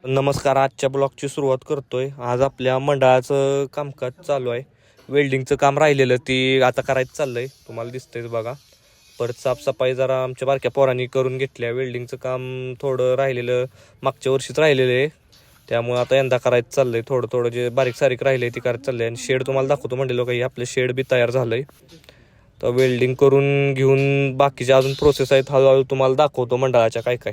नमस्कार. आजच्या ब्लॉगची सुरुवात करतोय. आज आपल्या मंडळाचं कामकाज चालू आहे. वेल्डिंगचं काम राहिलेलं ती आता करायचं चाललंय. तुम्हाला दिसतंय बघा. परत साफसफाई जरा आमच्या बारक्या पोरांनी करून घेतल्या. वेल्डिंगचं काम थोडं राहिलेलं मागच्या वर्षीच राहिलेलं आहे, त्यामुळे आता यंदा करायचं चाललंय. थोडं जे बारीक सारीक राहिले ती करायचं चाललंय. आणि शेड तुम्हाला दाखवतो म्हणलेलो काही आपलं शेड बी तयार झालंय. तर वेल्डिंग करून घेऊन बाकीच्या अजून प्रोसेस आहेत, हळूहळू तुम्हाला दाखवतो मंडळाच्या काय काय.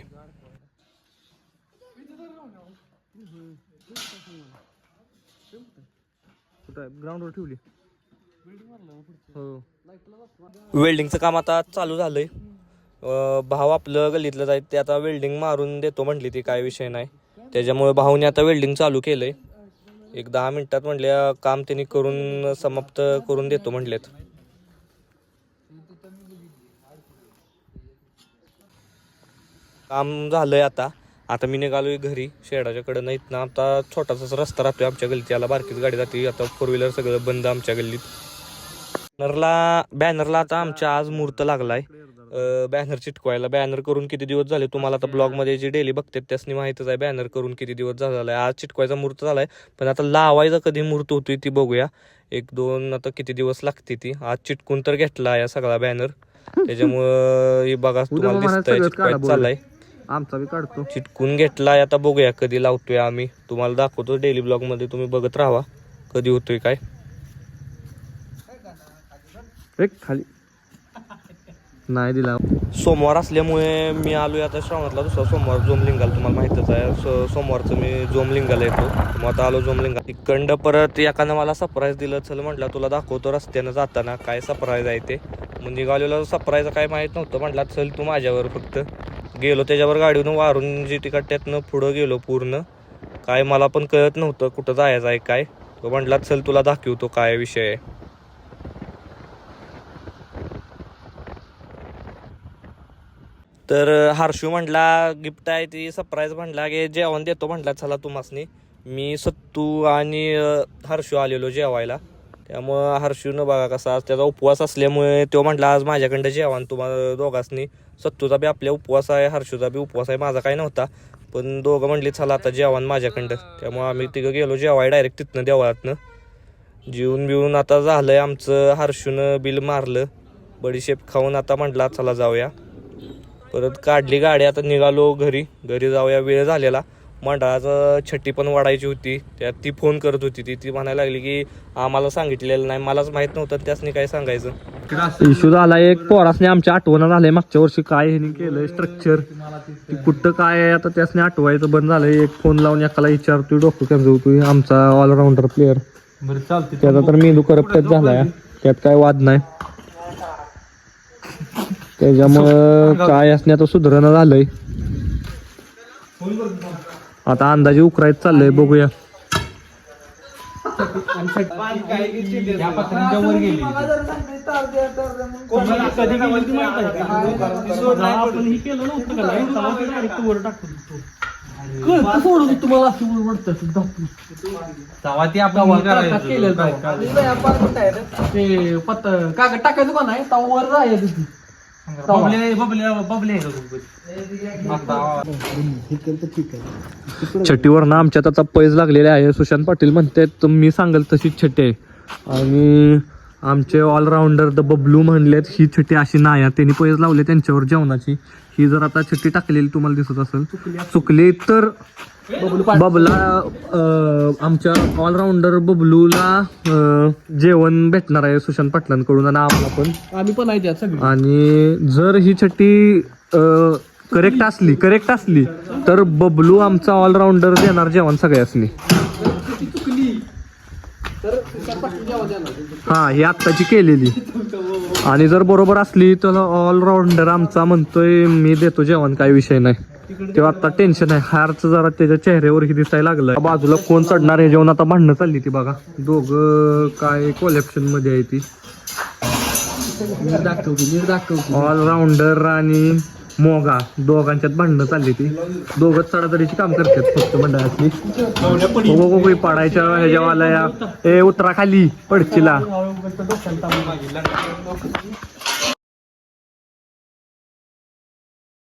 ग्राउंडवर ठेवली. वेल्डिंगचं काम आता चालू झालंय. भाऊ आपलं गल्लीतलं जाईल ते आता वेल्डिंग मारून देतो म्हटली, ती काय विषय नाही. त्याच्यामुळे भाऊने आता वेल्डिंग चालू केलंय. एक 10 मिनिटात म्हटल्या काम त्यांनी करून समाप्त करून देतो म्हटलेत. काम झालंय आता मी निघालोय घरी शेडाच्याकडे. नाहीत ना आता छोटासाच रस्ता राहतोय आमच्या गल्लीत, याला बारकीच गाडी जाते. आता 4 व्हीलर सगळं बंद आमच्या गल्लीत. बॅनरला आता आमच्या आज मुहूर्त लागलाय. बॅनर चिटकवायला. बॅनर करून किती दिवस झाले तुम्हाला आता ब्लॉगमध्ये जे डेली बघतात त्यासनी माहितच आहे बॅनर करून किती दिवस झालाय. आज चिटकवायचा मुहूर्त झालाय, पण आता लावायचा कधी मुहूर्त होतोय ती बघूया. 1-2 आता किती दिवस लागते ती. आज चिटकून तर घेतला या सगळा बॅनर. त्याच्यामुळं बघा तुम्हाला दिसतंय चिटकवायचं चाललाय. आमचा बी काढतो. चिटकून घेतलाय, आता बघूया कधी लावतोय आम्ही. तुम्हाला दाखवतो डेली ब्लॉग मध्ये, तुम्ही बघत राहा कधी होतोय काय. खाली नाही दिला. सोमवार असल्यामुळे मी आलोय आता. श्रावणातला दुसरा सोमवार जोमलिंगाला तुम्हाला माहितच आहे. सोमवारचं मी जोमलिंगाला येतो. मग आता आलो जोमलिंगा. इकडं परत एकानं मला सरप्राईज दिलं. चल म्हटलं तुला दाखवतो रस्त्यानं जाताना काय सरप्राईज आहे ते. मग निघालेलं सरप्राईज काय माहित नव्हतं. म्हटलं चल तू माझ्यावर. फक्त गेलो त्याच्यावर गाडीवरून वारून जी तिकट त्यातनं पुढं गेलो पूर्ण. काय मला पण कळत नव्हतं कुठं जायचं आहे काय. तो म्हटला चल तुला दाखवतो काय विषय आहे. तर हर्षू म्हटला गिफ्ट आहे ती सरप्राईज. म्हटला की जेवण देतो म्हटला चला तुम्हासनी. मी सत्तू आणि हर्षू आलेलो जेवायला. त्यामुळं हर्षूनं बघा कसा त्याचा उपवास असल्यामुळे तो म्हटला आज माझ्याकडं जेवण तुम्हाला दोघांसनी. सत्तूचा बी आपल्या उपवास आहे, हर्षूचा बी उपवास आहे. माझा काय नव्हता, पण दोघं म्हणली चला आता जेवण माझ्याकडं. त्यामुळं आम्ही तिघं गेलो जेवाय डायरेक्ट तिथनं देवळातनं. जेवून बिवून आता झालंय आमचं. हर्षूनं बिल मारलं. बडीशेप खाऊन आता म्हटला चला जाऊया. परत काढली गाडी. आता निघालो घरी जाऊया. वेळ झालेला. मंडळाचं छट्टी पण वाढायची होती. त्यात ती फोन करत होती. ती म्हणायला लागली की आम्हाला सांगितलेलं नाही. मलाच माहित नव्हतं त्यासनी काय सांगायचं. इश्यू झाला एक. पोरासने आमच्या आठवण झालंय मागच्या वर्षी काय ह्यांनी केलंय स्ट्रक्चर कुठं काय आहे. आता त्यासने आठवायचं बंद झालंय. एक फोन लावून एकाला विचारतोय डॉक्टर समजवतोय. आमचा ऑलराऊंडर प्लेअर त्याचा तर मेंदू करप्टच झालाय. त्यात काय वाद नाही. त्याच्यामुळं काय असणे आता सुधारणा झालंय. आता अंदाजे उकरायचं चाललंय. बघूया. कागद टाकायचं कोण आहे वर जायचं. छट्टीवर ना आमच्यात आता पैज लागलेले आहे. सुशांत पाटील म्हणतात मी सांगेल तशी छट्टी आहे. आणि आमचे ऑलराऊंडर द बबलू म्हणलेत ही छट्टी अशी नाही. त्यांनी पैज लावले त्यांच्यावर जेवणाची. ही जर आता छट्टी टाकलेली तुम्हाला दिसत असेल चुकली तर बबला आमच्या ऑलराऊंडर बबलूला जेवण भेटणार आहे सुशांत पाटलांकडून आणि आम्हाला पण. आम्ही पण आहे त्यात सगळी. आणि जर ही छट्टी करेक्ट असली तर बबलू आमचा ऑलराऊंडर देणार जेवण सगळ्यासनी. हा ही आत्ताची केलेली. आणि जर बरोबर असली तर ऑलराऊंडर आमचा म्हणतोय मी देतो जेवण काही विषय नाही. तेव्हा आता टेन्शन आहे. हारचं जरा त्याच्या चेहऱ्यावर ही दिसायला लागलं. बाजूला कोण चढणार हे जेवण आता भांडणं चालली ती बघा. दोघं काय कोलॅप्शन मध्ये आहे ती. ऑलराऊंडर आणि मोगा दोघांच्यात भांडणं चालली ती. दोघं चढाचढीची काम करतात फक्त मंडळातली. पाडायच्या ह्याच्यावाला ए उतरा खाली पडचीला.